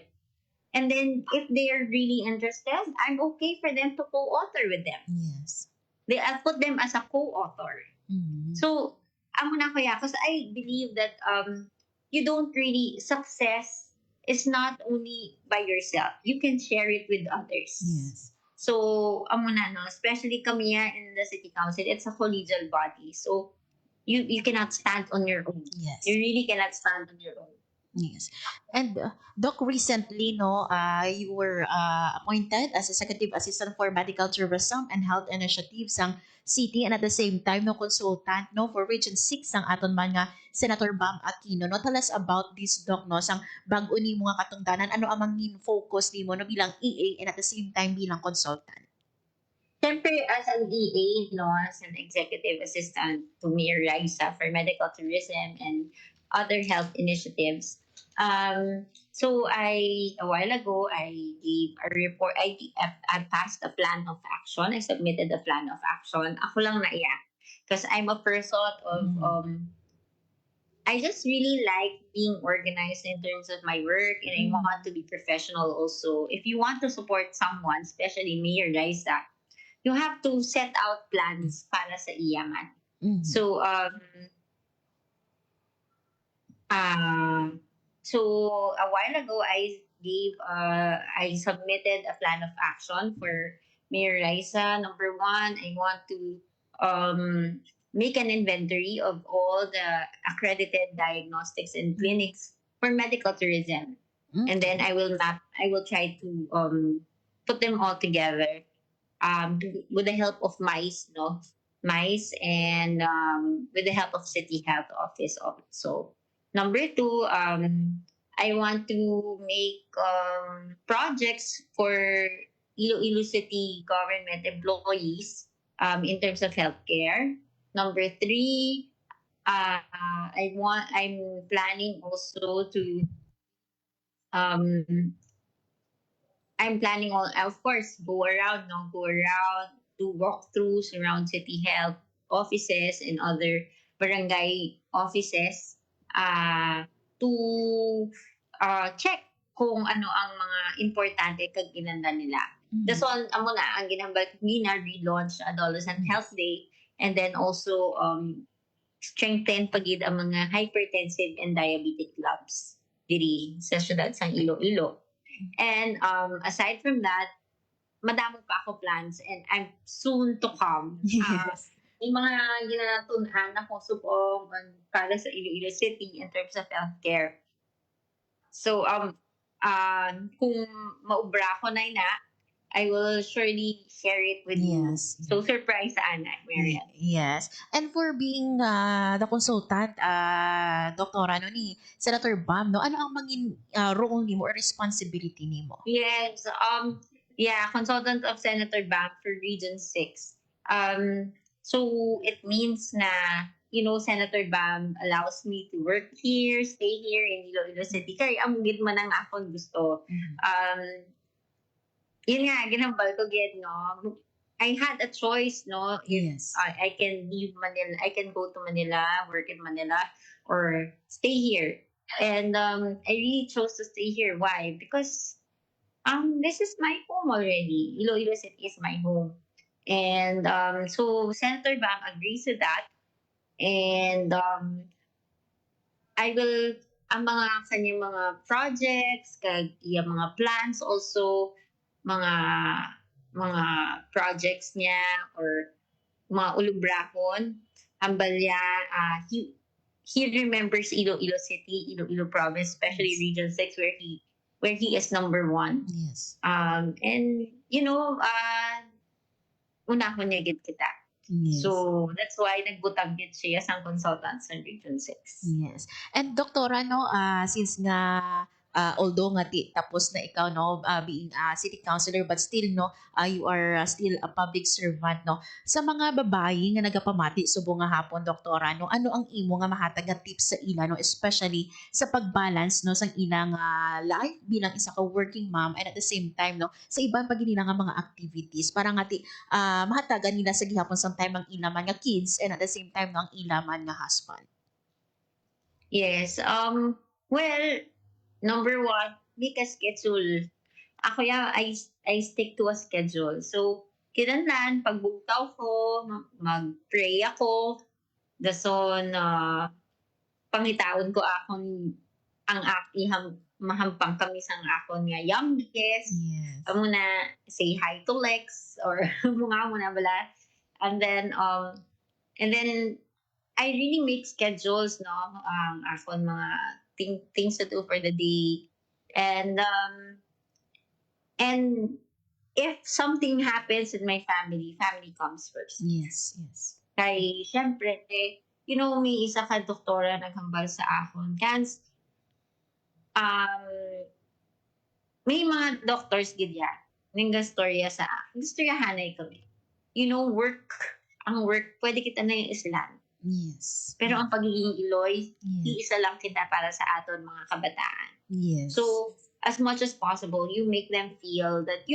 And then if they are really interested, I'm okay for them to co-author with them. Yes. I'll put them as a co-author. So, amo na kaya, because I believe that you don't really, success is not only by yourself. You can share it with others. Yes. So, amo na, no? Especially kami in the city council, it's a collegial body. So, you cannot stand on your own. Yes. You really cannot stand on your own. Yes. And Doc, recently, you were appointed as Executive Assistant for Medical Tourism and Health Initiatives ng city, and at the same time, consultant for Region 6 ang aton man nga Senator Bam Aquino. Tell us about this, Doc, sang bag-o ni mga katungdanan. Ano ang mangin focus nimo bilang EA and at the same time bilang consultant? Siyempre, as an EA, as an Executive Assistant to Mayor Raisa for Medical Tourism and other health initiatives. So a while ago, I gave a report. I passed a plan of action. I submitted a plan of action. Ako lang naiyak. Because I'm a person of, I just really like being organized in terms of my work, and I want to be professional also. If you want to support someone, especially Mayor Raisa, you have to set out plans para sa iyaman. So, so a while ago, I submitted a plan of action for Mayor Raisa. Number one, I want to make an inventory of all the accredited diagnostics and clinics for medical tourism, and then I will try to put them all together with the help of MICE, and with the help of City Health Office also. Number two, I want to make projects for Iloilo City government employees in terms of healthcare. Number three, I'm planning also to I'm planning of course, go around, do walkthroughs around city health offices and other barangay offices to check kung ano ang mga importante kag ginanda nila. That's all, amo na, ang ginambal na relaunch Adolescent Health Day, and then also strengthen pagid ang mga hypertensive and diabetic clubs diri sa syudad sang Iloilo. And aside from that, madamo pa ako plans, and I'm soon to come. May mga ginatunan ako subong para sa Iloilo City in terms of healthcare. So, kung maubra ko na, I will surely share it with you. So, surprise Ana, Marian. Yes. And for being the consultant, Doktora, ni Senator Bam, ano ang maging role nimo or responsibility nimo? Yes. Consultant of Senator Bam for Region 6. So, it means na, Senator Bam allows me to work here, stay here in Iloilo City. Kaya amugid man ang akong gusto. Yun nga, ginambal ko no? I had a choice, no? Yes. I can leave Manila, I can go to Manila, work in Manila, or stay here. And I really chose to stay here. Why? Because this is my home already. Iloilo City is my home. And so Senator Bam agrees to that. And I will, ang mga kanyang mga projects, kag iya mga plans also, mga projects niya or mga ulubrakon, hambal niya, he remembers Iloilo City, Iloilo Province, especially Region 6, where he where he is number one. Yes. And, unahon niya gid kita. Yes. So, that's why nagbutang gid siya sa consultant sa Region 6. Yes. And doktora no, since nga although nga tapos na ikaw no being a city councilor but still no you are still a public servant no. Sa mga babayi nga nagapamati subong nga hapon doktora no, ano ang imo nga mahatag nga tips sa ila no, especially sa pagbalance no sang ilang life bilang isa ka working mom and at the same time no sa ibang paginila nga mga activities para nga mahatagan nila sa gihapon sometime ang ilaman nga kids and at the same time no ang ilaman nga husband. Yes. Well, number one, make a schedule. Ako I stick to a schedule. So, kinahanglan pagbugtaw ko, mag-pray ako, dason pangitaon ko akon ang mahampang kami sang akon nga youngest. Yes. Amo na say hi to Lex or bunga mo na bala. And then I really make schedules no akon mga things to do for the day. And if something happens in my family comes first. Yes, yes. Kay syempre may isa ka doktora naghambal sa akon. Kans may mga doctors gid ya ning gastorya sa akin. Gastoryahanay kami. Ang work pwede kita na yung islan. Yes. Pero ang pagiging Iloy, iisa lang kita para sa aton mga kabataan. Yes. So, as much as possible, you make them feel that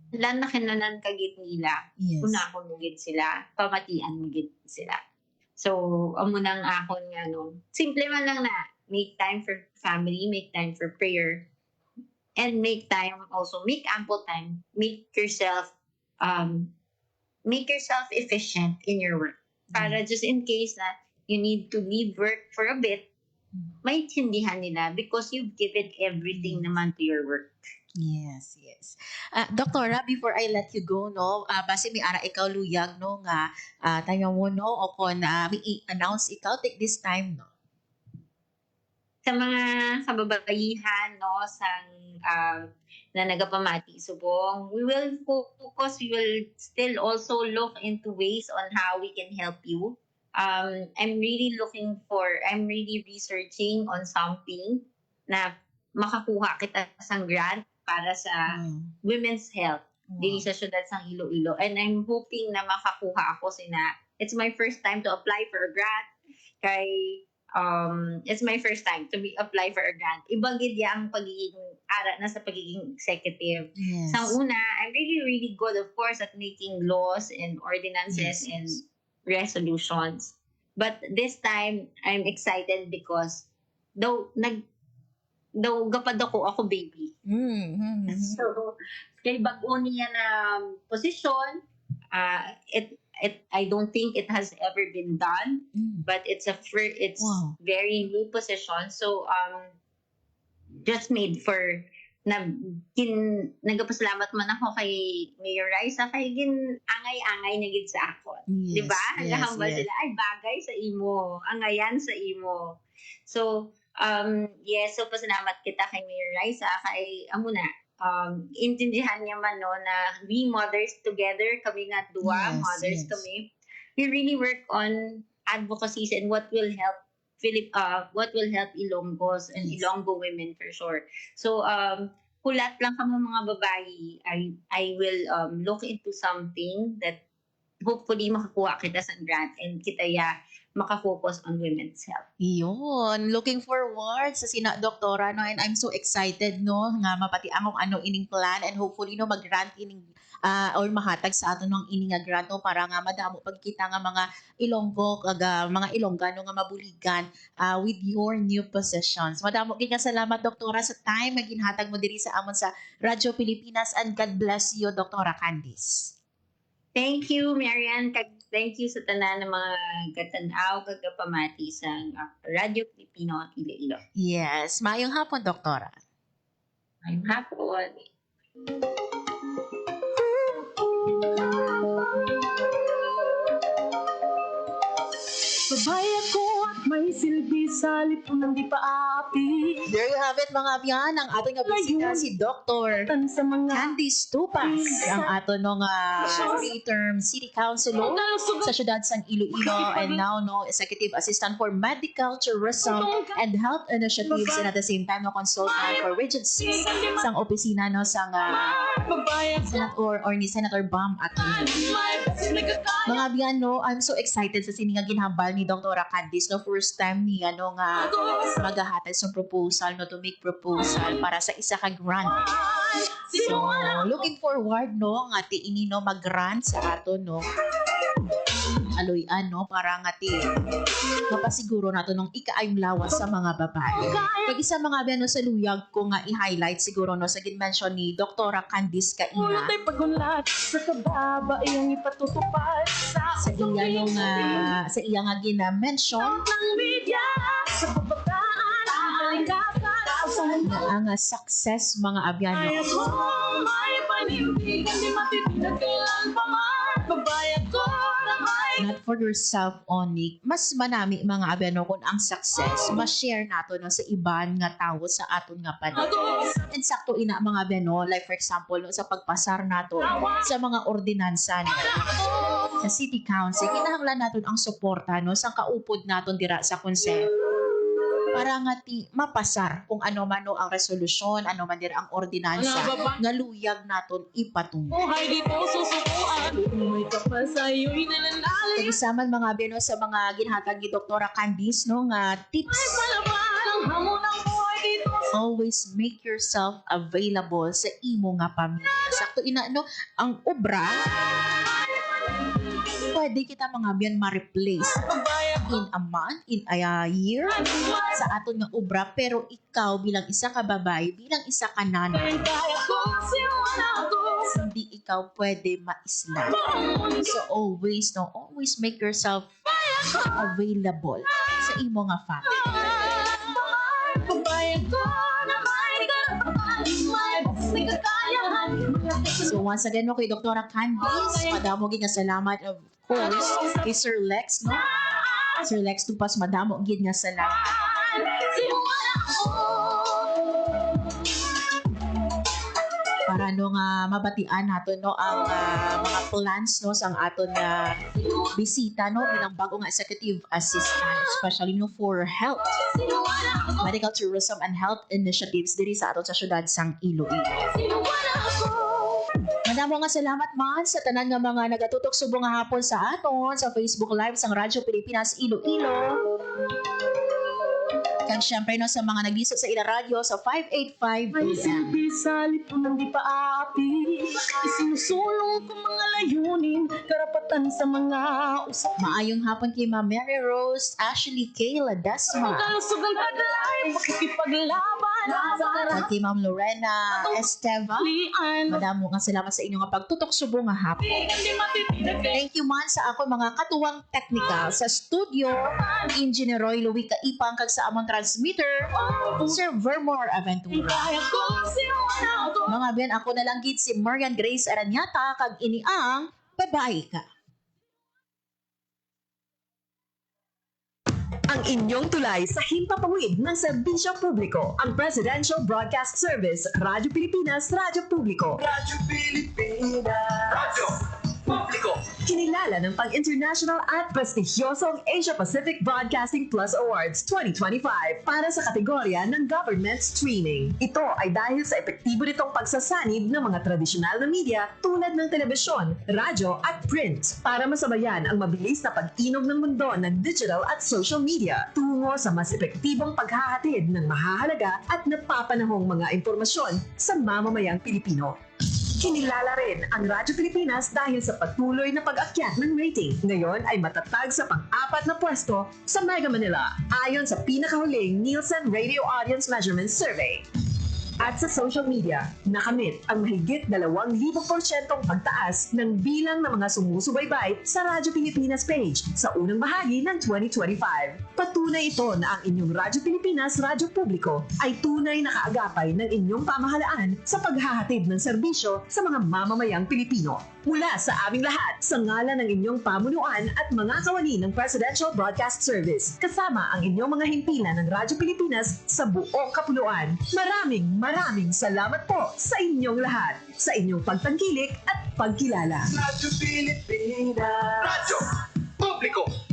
lan na kinanan kagit nila. Yes. Una ako mugid sila, pamatian mugid sila. So, amo nang akon nga no. Simple man lang na make time for family, make time for prayer, and make ample time, make yourself efficient in your work. Para just in case na you need to leave work for a bit, maintindihan nila because you've given everything naman to your work. Yes, yes. Doktora, before I let you go, no, base may ara ikaw luyag, no, nga, tayo mo, no, o kung may i-announce ikaw, take this time, no? Sa mga kababayihan, no, na nagapamati subong, we will still also look into ways on how we can help you. I'm really researching on something na makakuha kita sang grant para sa women's health dili sa syudad sang Iloilo. And I'm hoping na makakuha ako it's my first time to apply for a grant it's my first time to apply for a grant. Ibagid ang pagiging sa pagiging executive. Yes. Sa una, I'm really, really good, of course, at making laws and ordinances and resolutions. But this time, I'm excited because gapad ako baby. Mm-hmm. So, kay bag-o niya na posisyon, I don't think it has ever been done, but it's very new position. So just made for nagapasalamat man ako kay Mayor Raisa kay angay-angay na gid sa ako. Yes, 'Di ba? Hanggang yes. sila ay bagay sa imo, angayan sa imo. So so pasalamat kita kay Mayor Raisa kay amo na intindihan niya man no na we mothers together kami nga duwa mothers kami. We really work on advocacies and what will help Ilonggos and Ilonggo women for sure. So hulat lang kami mga babae, I will look into something that hopefully makakuha kita sa grant and kita makafocus on women's health. Yun. Looking forward sa sina doktora, no, and I'm so excited, no, nga mapati ang ano ining plan and hopefully no mag-grant ining or mahatag sa aton ng ining nga grant no, para nga madamo pagkita nga mga Ilonggo mga Ilonggano nga mabuligan with your new positions. Madamo gid nga salamat doktora sa time nga ginhatag mo diri sa amon sa Radyo Pilipinas and God bless you Doktora Candice. Thank you, Marian. Thank you sa tanan ng mga katanaw, kagapamati sa Radyo Pilipino at Iloilo. Yes. Mayong hapon, Doktora. Mayong hapon. Babae ako at may silbi sa lipunan di pa aapi. There you have it mga abyan, ang ating bisita si Dr. Sa mga Candice Tupas, ang ato nung three-term city councilor sa siyudad sang Iloilo and now no executive assistant for medical tourism and health initiatives and at the same time no consultant for Region 6 sang opisina no sang Senator or ni Senator Bam at mga abyan no, I'm so excited sa sininga ginhambal ni Dr. Candice no, first time ni ano nga maghahatid sa proposal no, to make proposal para sa isa ka grant. So, looking forward no nga ti ini no mag-grant sa ato no. Aloy-an no para nga ti mapasiguro nato nung ikaayong lawas sa mga babae. Kag isa mga abyan no sa luyag ko nga i-highlight siguro no sa gin-mention ni Dr. Candice Kaina. pagunlat sa kababae ang ipatutupad Sa iya no nga sa iya nga gina-mention ng media sa kabataan ang na ang success mga abyan no. may panindigan di matitigan kailan pa man babae ko na may Not for yourself only. Mas manami mga abyan no kung ang success ma-share nato no sa iban nga tawo sa aton nga panahon. And sakto ina mga abyan no, like for example no, sa pagpasar nato sa mga ordinansa no, sa city council kinahanglan naton ang suporta no sa kaupod naton dira sa konseho para nga ti mapasar kung ano man no ang resolusyon, ano man dira ang ordinansa nga luyag naton ipatungo. buhay dito susukuan may kapasayo'y nalalali Kaisaman mga abyan no, sa mga ginhatag ni Dr. Candice no nga tips. palaban ang hamon ng buhay dito Always make yourself available sa imo nga pamilya. Sakto ina no, ang obra pwede kita mga abyan ma-replace in a month, in a year sa aton nga obra, pero ikaw bilang isa ka babae, bilang isa ka nanay, hindi ikaw pwede maisla. So always no, always make yourself available sa imo nga family. babae ko na may karapatan may kakayahan So once again no, kay Dr. Candice, madamo gid nga salamat of course kay Sir Lex no. Sir Lex Tupas, madamo gid nga salamat. Para no nga mabatian nato no ang mga plans no sang aton nga bisita no bilang bago nga executive assistant especially no for health, medical tourism and health initiatives diri sa aton sa syudad sang Iloilo. Madamo nga salamat man sa tanan nga mga nagatutok subong nga hapon sa aton sa Facebook Live sang Radyo Pilipinas Iloilo. Kag syempre no sa mga naglisod sa ila radyo sa 585 May AM. silbi sa lipunan di pa aapi isinusulong ko mga layunin karapatan sa mga usap Maayong hapon kay Ma'am Mary Rose Ashley K. Ladasma. kalusugan paglain makikipaglaban sa Kag kay Ma'am Lorena Esteva. karapatan Madamo nga salamat sa inyong nga pagtutok subong nga hapon. hindi matitigan Thank you man sa ako mga katuwang technical sa studio, Engineer Roy Louie Kaipang kag sa among transmitter, Sir Vermore Aventura. kaya ko sinuwala ko Mga biyan, ako na lang gid si Marian Grace Aranyata kag ini ang Babae Ka. Ang inyong tulay sa himpapawid ng serbisyo publiko, ang Presidential Broadcast Service, Radyo Pilipinas, Radyo Publiko. Radyo Pilipinas. Radyo Publiko. Kinilala ng pang-international at prestigyosong Asia Pacific Broadcasting Plus Awards 2025 para sa kategorya ng Government Streaming. Ito ay dahil sa epektibo nitong pagsasanib ng mga tradisyonal na media tulad ng telebisyon, radyo at print para masabayan ang mabilis na pag-inog ng mundo ng digital at social media tungo sa mas epektibong paghahatid ng mahahalaga at napapanahong mga impormasyon sa mamamayang Pilipino. Kinilala rin ang Radyo Pilipinas dahil sa patuloy na pag-akyat ng rating. Ngayon ay matatag sa pang-apat na pwesto sa Mega Manila ayon sa pinakahuling Nielsen Radio Audience Measurement Survey. At sa social media, nakamit ang mahigit 2,000% pagtaas ng bilang ng mga sumusubaybay sa Radyo Pilipinas page sa unang bahagi ng 2025. Patunay ito na ang inyong Radyo Pilipinas Radyo Publiko ay tunay na kaagapay ng inyong pamahalaan sa paghahatid ng serbisyo sa mga mamamayang Pilipino. Mula sa aming lahat, sa ngalan ng inyong pamunuan at mga kawani ng Presidential Broadcast Service, kasama ang inyong mga himpilan ng Radyo Pilipinas sa buong kapuluan. Maraming salamat po sa inyong lahat, sa inyong pagtangkilik at pagkilala. Radyo Pilipinas. Radyo Publiko.